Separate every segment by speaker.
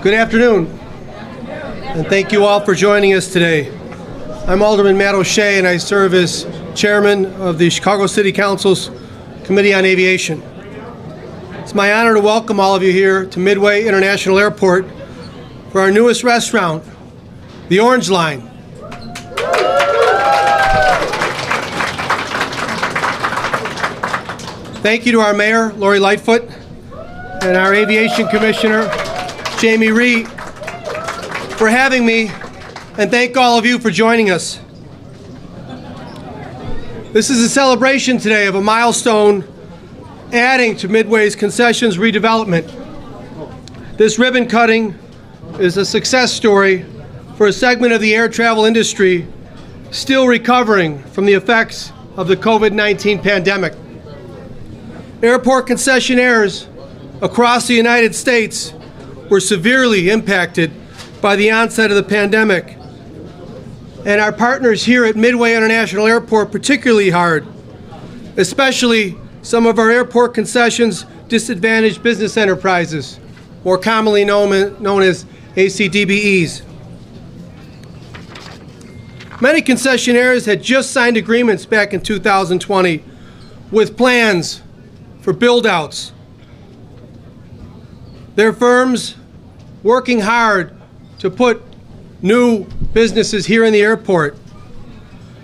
Speaker 1: Good afternoon, and thank you all for joining us today. I'm Alderman Matt O'Shea, and I serve as Chairman of the Chicago City Council's Committee on Aviation. It's my honor to welcome all of you here to Midway International Airport for our newest restaurant, the Orange Line. Thank you to our Mayor, Lori Lightfoot, and our Aviation Commissioner, Rhee, for having me, and thank all of you for joining us. This is a celebration today of a milestone adding to Midway's concessions redevelopment. This ribbon cutting is a success story for a segment of the air travel industry still recovering from the effects of the COVID-19 pandemic. Airport concessionaires across the United States were severely impacted by the onset of the pandemic, and our partners here at Midway International Airport particularly hard, especially some of our airport concessions disadvantaged business enterprises, more commonly known as ACDBEs. Many concessionaires had just signed agreements back in 2020 with plans for build-outs. Their firms working hard to put new businesses here in the airport.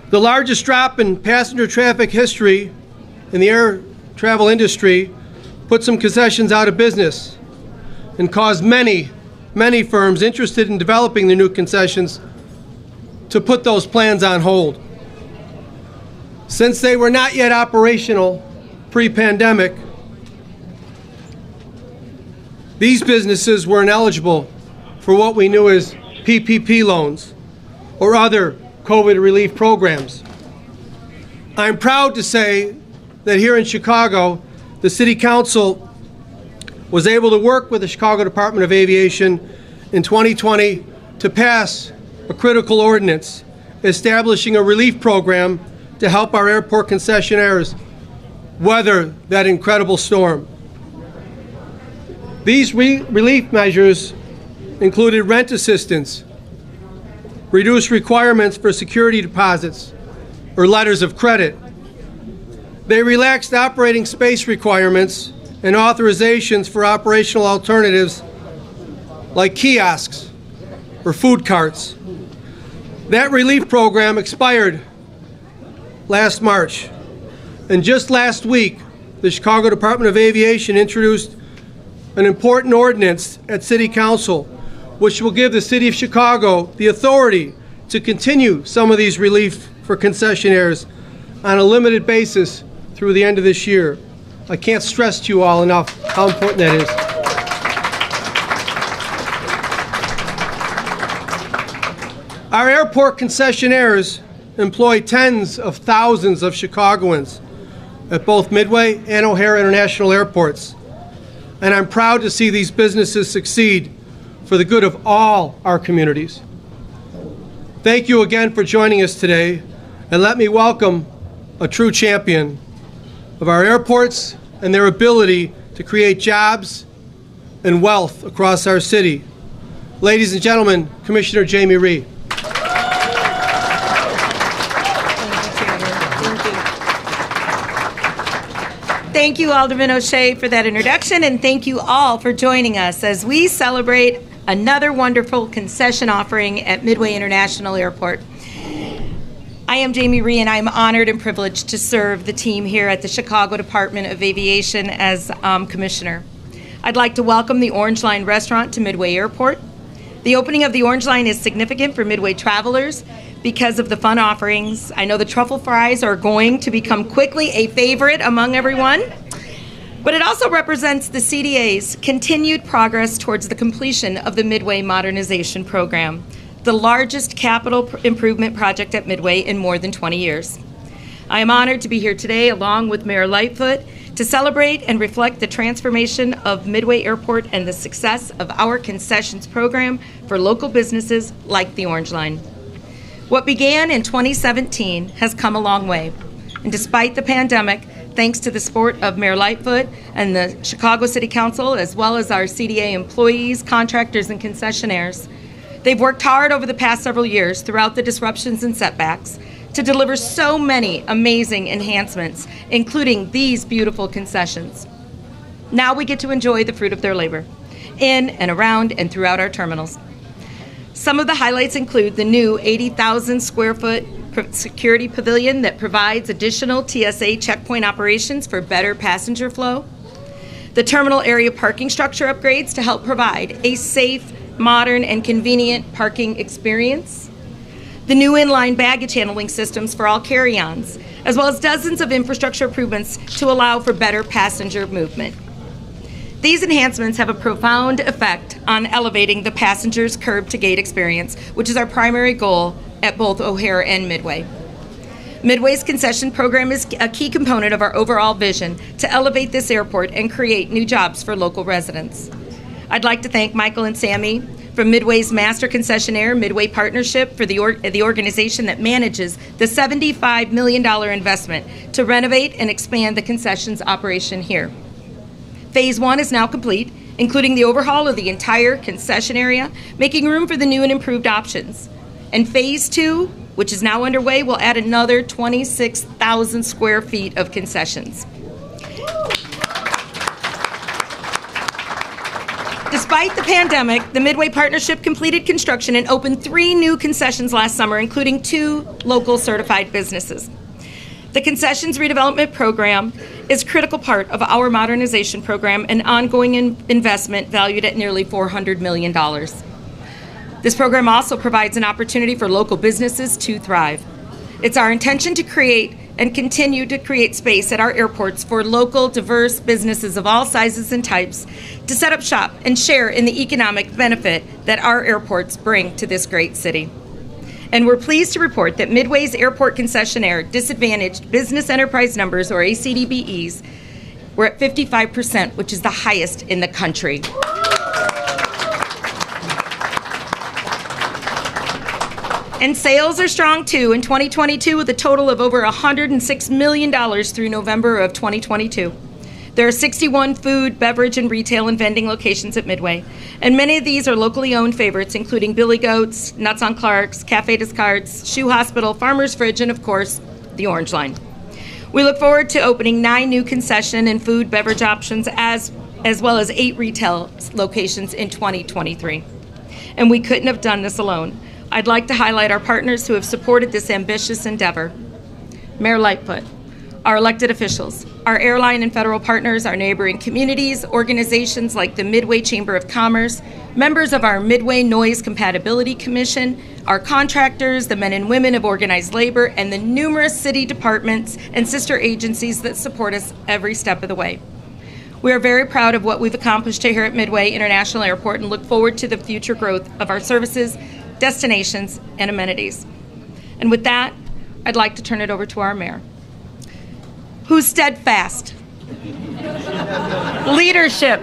Speaker 1: The largest drop in passenger traffic history in the air travel industry put some concessions out of business and caused many firms interested in developing the new concessions to put those plans on hold. Since they were not yet operational pre-pandemic, these businesses were ineligible for what we knew as PPP loans or other COVID relief programs. I'm proud to say that here in Chicago, the City Council was able to work with the Chicago Department of Aviation in 2020 to pass a critical ordinance establishing a relief program to help our airport concessionaires weather that incredible storm. These relief measures included rent assistance, reduced requirements for security deposits or letters of credit. They relaxed operating space requirements and authorizations for operational alternatives like kiosks or food carts. That relief program expired last March, and just last week, the Chicago Department of Aviation introduced an important ordinance at City Council, which will give the City of Chicago the authority to continue some of these relief for concessionaires on a limited basis through the end of this year. I can't stress to you all enough how important that is. Our airport concessionaires employ tens of thousands of Chicagoans at both Midway and O'Hare International Airports. And I'm proud to see these businesses succeed for the good of all our communities. Thank you again for joining us today, and let me welcome a true champion of our airports and their ability to create jobs and wealth across our city. Ladies and gentlemen, Commissioner Rhee.
Speaker 2: Thank you, Alderman O'Shea, for that introduction, and thank you all for joining us as we celebrate another wonderful concession offering at Midway International Airport. I am Rhee, and I'm honored and privileged to serve the team here at the Chicago Department of Aviation as Commissioner. I'd like to welcome the Orange Line restaurant to Midway Airport. The opening of the Orange Line is significant for Midway travelers because of the fun offerings. I know the truffle fries are going to become quickly a favorite among everyone, but it also represents the CDA's continued progress towards the completion of the Midway Modernization Program, the largest capital improvement project at Midway in more than 20 years. I am honored to be here today along with Mayor Lightfoot to celebrate and reflect the transformation of Midway Airport and the success of our concessions program for local businesses like the Orange Line. What began in 2017 has come a long way, and despite the pandemic, thanks to the support of Mayor Lightfoot and the Chicago City Council, as well as our CDA employees, contractors, and concessionaires. They've worked hard over the past several years throughout the disruptions and setbacks to deliver so many amazing enhancements, including these beautiful concessions. Now we get to enjoy the fruit of their labor in and around and throughout our terminals. Some of the highlights include the new 80,000 square foot security pavilion that provides additional TSA checkpoint operations for better passenger flow, the terminal area parking structure upgrades to help provide a safe, modern, and convenient parking experience, the new inline baggage handling systems for all carry-ons, as well as dozens of infrastructure improvements to allow for better passenger movement. These enhancements have a profound effect on elevating the passenger's curb-to-gate experience, which is our primary goal at both O'Hare and Midway. Midway's concession program is a key component of our overall vision to elevate this airport and create new jobs for local residents. I'd like to thank Michael and Sammy from Midway's master concessionaire, Midway Partnership, for the organization that manages the $75 million investment to renovate and expand the concessions operation here. Phase 1 is now complete, including the overhaul of the entire concession area, making room for the new and improved options. And Phase 2, which is now underway, will add another 26,000 square feet of concessions. Despite the pandemic, the Midway Partnership completed construction and opened 3 new concessions last summer, including 2 local certified businesses. The concessions redevelopment program is a critical part of our modernization program and ongoing investment valued at nearly $400 million. This program also provides an opportunity for local businesses to thrive. It's our intention to create and continue to create space at our airports for local, diverse businesses of all sizes and types to set up shop and share in the economic benefit that our airports bring to this great city. And we're pleased to report that Midway's airport concessionaire disadvantaged business enterprise numbers, or ACDBEs, were at 55%, which is the highest in the country. And sales are strong too in 2022, with a total of over $106 million through November of 2022. There are 61 food, beverage, and retail and vending locations at Midway, and many of these are locally owned favorites, including Billy Goat's, Nuts on Clark's, Cafe Descartes, Shoe Hospital, Farmer's Fridge, and of course, the Orange Line. We look forward to opening 9 new concession and food, beverage options, as well as 8 retail locations in 2023. And we couldn't have done this alone. I'd like to highlight our partners who have supported this ambitious endeavor. Mayor Lightfoot, our elected officials, our airline and federal partners, our neighboring communities, organizations like the Midway Chamber of Commerce, members of our Midway Noise Compatibility Commission, our contractors, the men and women of organized labor, and the numerous city departments and sister agencies that support us every step of the way. We are very proud of what we've accomplished here at Midway International Airport and look forward to the future growth of our services, destinations, and amenities. And with that, I'd like to turn it over to our mayor, whose steadfast leadership,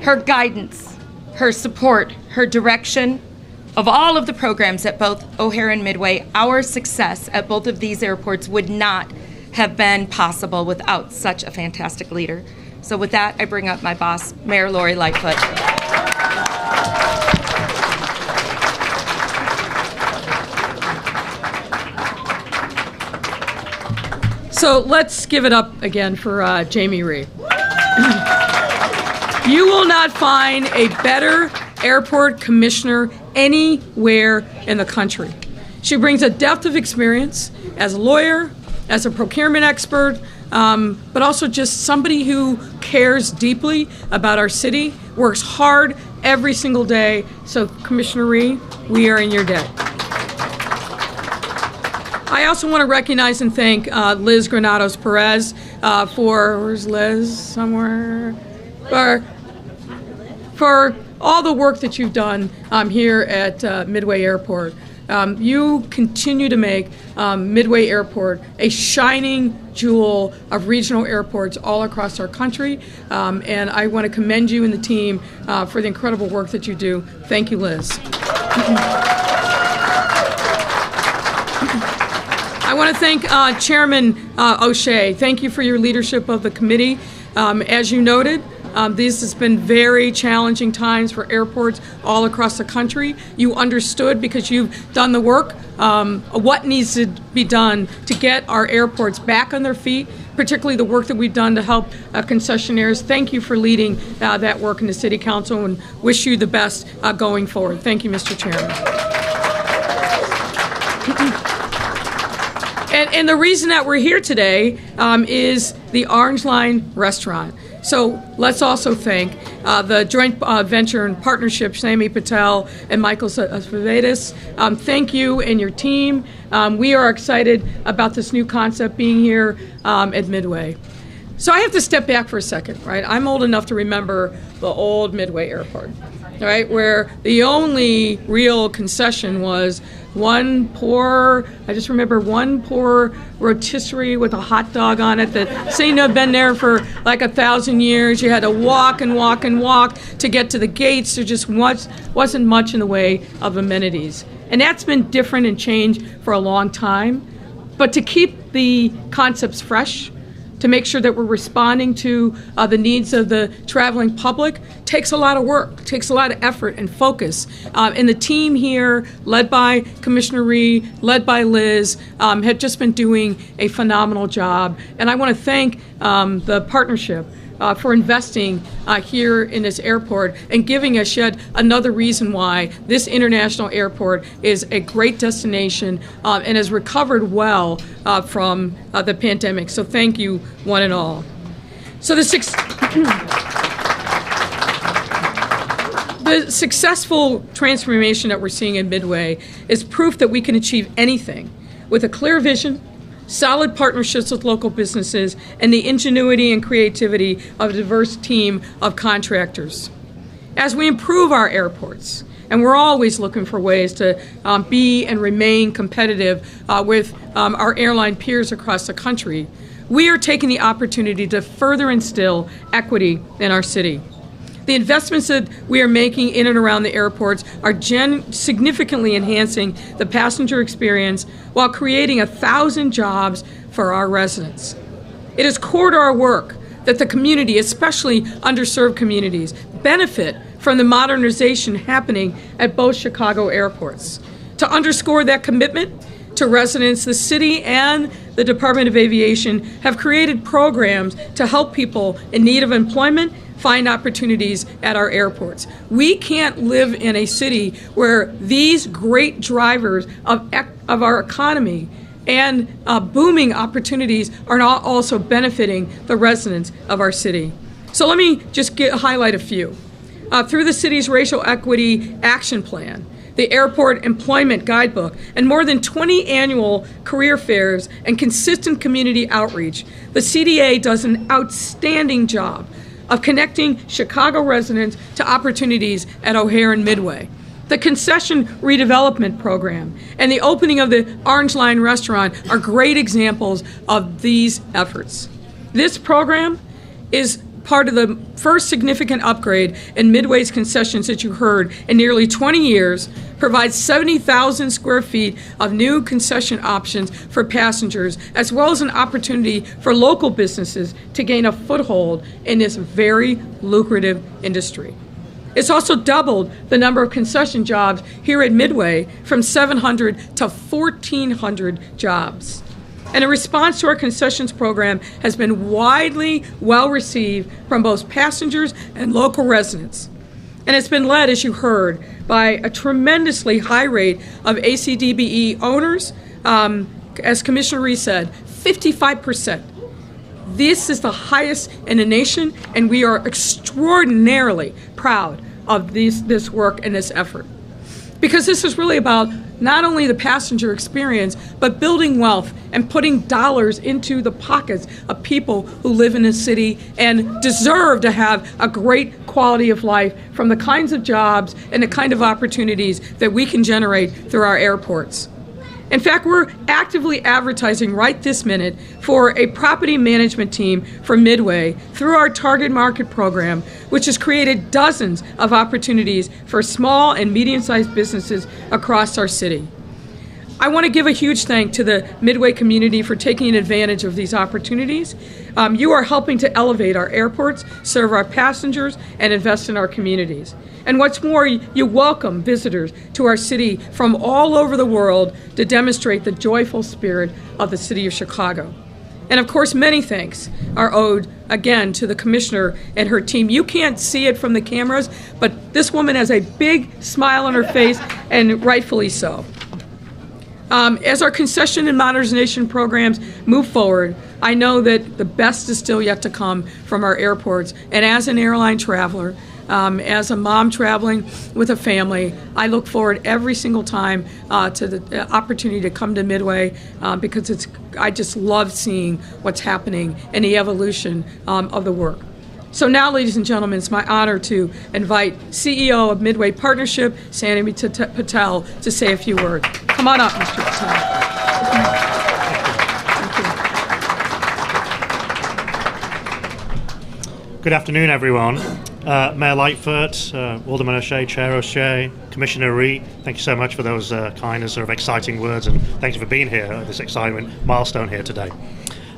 Speaker 2: her guidance, her support, her direction of all of the programs at both O'Hare and Midway, our success at both of these airports would not have been possible without such a fantastic leader. So with that, I bring up my boss, Mayor Lori Lightfoot.
Speaker 3: So let's give it up again for Jamie Rhee. You will not find a better airport commissioner anywhere in the country. She brings a depth of experience as a lawyer, as a procurement expert, but also just somebody who cares deeply about our city, works hard every single day. So Commissioner Rhee, we are in your debt. I also want to recognize and thank Liz Granados Perez where's Liz somewhere? For all the work that you've done here at Midway Airport. You continue to make Midway Airport a shining jewel of regional airports all across our country, and I want to commend you and the team for the incredible work that you do. Thank you, Liz. I want to thank Chairman O'Shea. Thank you for your leadership of the committee. As you noted, these has been very challenging times for airports all across the country. You understood, because you've done the work, what needs to be done to get our airports back on their feet, particularly the work that we've done to help concessionaires. Thank you for leading that work in the City Council, and wish you the best going forward. Thank you, Mr. Chairman. And the reason that we're here today is the Orange Line Restaurant. So let's also thank the joint venture and partnership, Sammy Patel and Michael Svavedis. Thank you and your team. We are excited about this new concept being here at Midway. So I have to step back for a second, right? I'm old enough to remember the old Midway Airport, right, where the only real concession was one poor rotisserie with a hot dog on it that seemed to have been there for like 1,000 years. You had to walk and walk and walk to get to the gates. There just wasn't much in the way of amenities. And that's been different and changed for a long time. But to keep the concepts fresh, to make sure that we're responding to the needs of the traveling public, takes a lot of work, takes a lot of effort and focus. And the team here, led by Commissioner Rhee, led by Liz, have just been doing a phenomenal job. And I want to thank the partnership for investing here in this airport and giving us yet another reason why this international airport is a great destination and has recovered well from the pandemic. So thank you, one and all. So the successful transformation that we're seeing in Midway is proof that we can achieve anything with a clear vision, solid partnerships with local businesses, and the ingenuity and creativity of a diverse team of contractors. As we improve our airports, and we're always looking for ways to be and remain competitive with our airline peers across the country, we are taking the opportunity to further instill equity in our city. The investments that we are making in and around the airports are significantly enhancing the passenger experience while creating 1,000 jobs for our residents. It is core to our work that the community, especially underserved communities, benefit from the modernization happening at both Chicago airports. To underscore that commitment to residents, the city and the Department of Aviation have created programs to help people in need of employment find opportunities at our airports. We can't live in a city where these great drivers of our economy and booming opportunities are not also benefiting the residents of our city. So let me just highlight a few. Through the city's Racial Equity Action Plan, the Airport Employment Guidebook, and more than 20 annual career fairs and consistent community outreach, the CDA does an outstanding job of connecting Chicago residents to opportunities at O'Hare and Midway. The concession redevelopment program and the opening of the Orange Line restaurant are great examples of these efforts. This program is part of the first significant upgrade in Midway's concessions that you heard in nearly 20 years, provides 70,000 square feet of new concession options for passengers, as well as an opportunity for local businesses to gain a foothold in this very lucrative industry. It's also doubled the number of concession jobs here at Midway from 700 to 1,400 jobs. And a response to our concessions program has been widely well received from both passengers and local residents. And it's been led, as you heard, by a tremendously high rate of ACDBE owners. As Commissioner Rhee said, 55%. This is the highest in the nation, and we are extraordinarily proud of this work and this effort. Because this is really about not only the passenger experience, but building wealth and putting dollars into the pockets of people who live in this city and deserve to have a great quality of life from the kinds of jobs and the kind of opportunities that we can generate through our airports. In fact, we're actively advertising right this minute for a property management team for Midway through our Target Market program, which has created dozens of opportunities for small and medium-sized businesses across our city. I want to give a huge thank to the Midway community for taking advantage of these opportunities. You are helping to elevate our airports, serve our passengers, and invest in our communities. And what's more, you welcome visitors to our city from all over the world to demonstrate the joyful spirit of the city of Chicago. And of course, many thanks are owed, again, to the commissioner and her team. You can't see it from the cameras, but this woman has a big smile on her face, and rightfully so. As our concession and modernization programs move forward, I know that the best is still yet to come from our airports. And as an airline traveler, as a mom traveling with a family, I look forward every single time to the opportunity to come to Midway because I just love seeing what's happening and the evolution of the work. So now, ladies and gentlemen, it's my honor to invite CEO of Midway Partnership, Sandy Patel, to say a few words. Come on up, Mr. Patel.
Speaker 4: Good afternoon, everyone. Mayor Lightfoot, Alderman O'Shea, Chair O'Shea, Commissioner Rhee, thank you so much for those kind and sort of exciting words, and thank you for being here at this exciting milestone here today.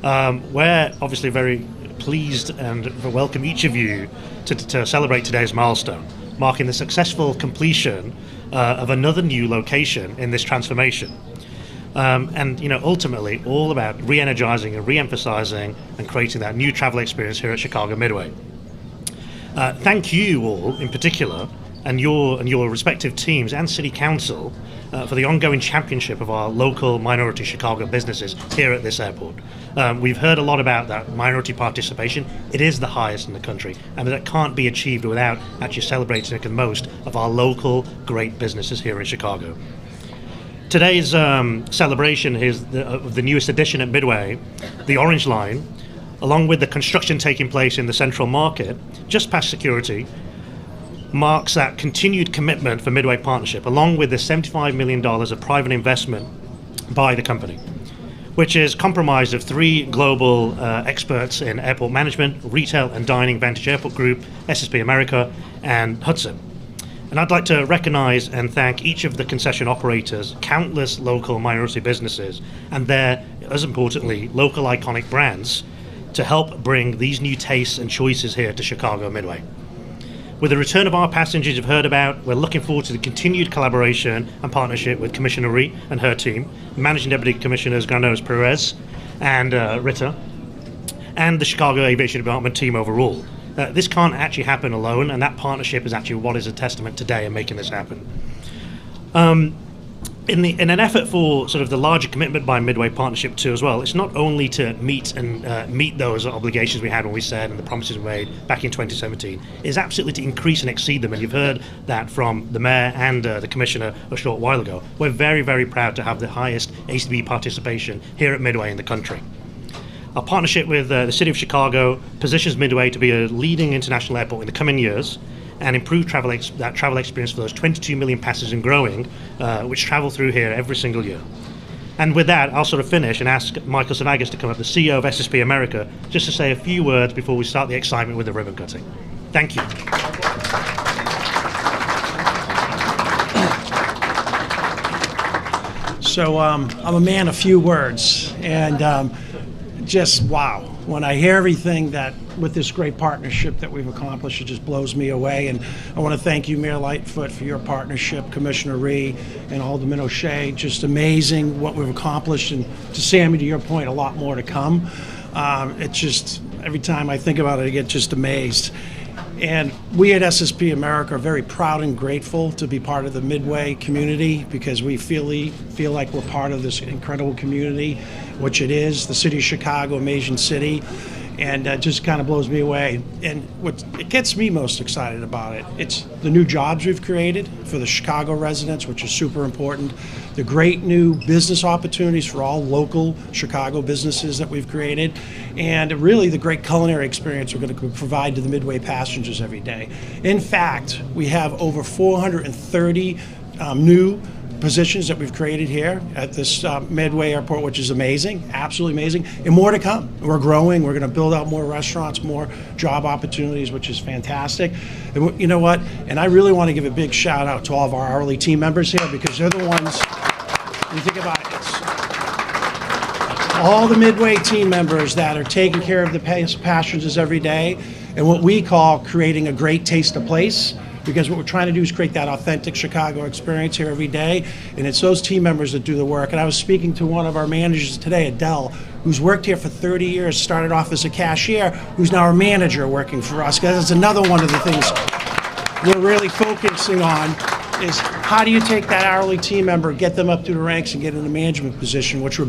Speaker 4: We're obviously very pleased and welcome each of you to celebrate today's milestone, marking the successful completion of another new location in this transformation. And ultimately all about re-energizing and re-emphasizing and creating that new travel experience here at Chicago Midway. Thank you all in particular and your respective teams and City Council for the ongoing championship of our local minority Chicago businesses here at this airport. We've heard a lot about that minority participation. It is the highest in the country, and that can't be achieved without actually celebrating the most of our local great businesses here in Chicago. Today's celebration is of the newest addition at Midway, the Orange Line, along with the construction taking place in the Central Market, just past security, marks that continued commitment for Midway Partnership, along with the $75 million of private investment by the company, which is comprised of three global experts in airport management, retail and dining, Vantage Airport Group, SSP America, and Hudson. And I'd like to recognize and thank each of the concession operators, countless local minority businesses, and their, as importantly, local iconic brands to help bring these new tastes and choices here to Chicago Midway. With the return of our passengers you've heard about, we're looking forward to the continued collaboration and partnership with Commissioner Rhee and her team, Managing Deputy Commissioners Granados Perez and Ritter, and the Chicago Aviation Department team overall. This can't actually happen alone, and that partnership is actually what is a testament today in making this happen. In an effort for sort of the larger commitment by Midway Partnership too as well, it's not only to meet those obligations we had when we said and the promises we made back in 2017, it's absolutely to increase and exceed them, and you've heard that from the Mayor and the Commissioner a short while ago. We're very, very proud to have the highest ACB participation here at Midway in the country. Our partnership with the City of Chicago positions Midway to be a leading international airport in the coming years and improve that travel experience for those 22 million passengers and growing, which travel through here every single year. And with that, I'll sort of finish and ask Michael Savagas to come up, the CEO of SSP America, just to say a few words before we start the excitement with the ribbon cutting. Thank you.
Speaker 5: So I'm a man of few words, and just wow. When I hear everything that with this great partnership that we've accomplished, it just blows me away. And I want to thank you, Mayor Lightfoot, for your partnership, Commissioner Rhee and Alderman O'Shea. Just amazing what we've accomplished. And to Sammy, to your point, a lot more to come. It's just, every time I think about it, I get just amazed. And we at SSP America are very proud and grateful to be part of the Midway community, because we feel like we're part of this incredible community, which it is, the city of Chicago, amazing city, and just kind of blows me away. And what it gets me most excited about it, it's the new jobs we've created for the Chicago residents, which is super important, the great new business opportunities for all local Chicago businesses that we've created, and really the great culinary experience we're going to provide to the Midway passengers every day. In fact, we have over 430 new positions that we've created here at this Midway Airport, which is amazing, absolutely amazing, and more to come. We're growing. We're going to build out more restaurants, more job opportunities, which is fantastic. And you know what? And I really want to give a big shout out to all of our hourly team members here, because they're the ones You think about it. It's all the Midway team members that are taking care of the passengers every day, and what we call creating a great taste of place, because what we're trying to do is create that authentic Chicago experience here every day, and it's those team members that do the work. And I was speaking to one of our managers today, Adele, who's worked here for 30 years, started off as a cashier, who's now our manager working for us. That's another one of the things we're really focusing on, is how do you take that hourly team member, get them up through the ranks and get in a management position, which we're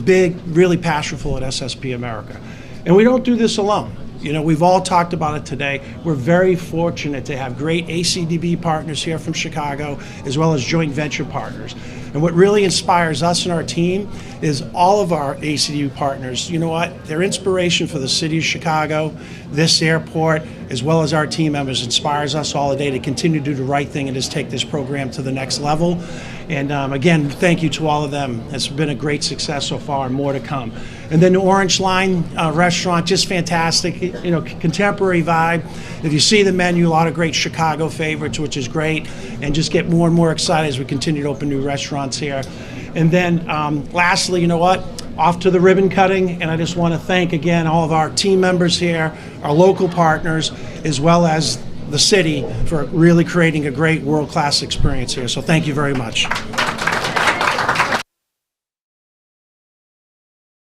Speaker 5: really passionate at SSP America. And we don't do this alone. You know, we've all talked about it today. We're very fortunate to have great ACDB partners here from Chicago, as well as joint venture partners. And what really inspires us and our team is all of our ACDB partners, you know what, they're inspiration for the city of Chicago, this airport, as well as our team members, inspires us all today to continue to do the right thing and just take this program to the next level. And again, thank you to all of them. It's been a great success so far, and more to come. And then the Orange Line restaurant, just fantastic, you know, contemporary vibe. If you see the menu, a lot of great Chicago favorites, which is great, and just get more and more excited as we continue to open new restaurants here. And then lastly, you know what? Off to the ribbon cutting, and I just want to thank again all of our team members here, our local partners, as well as the city for really creating a great world-class experience here. So thank you very much.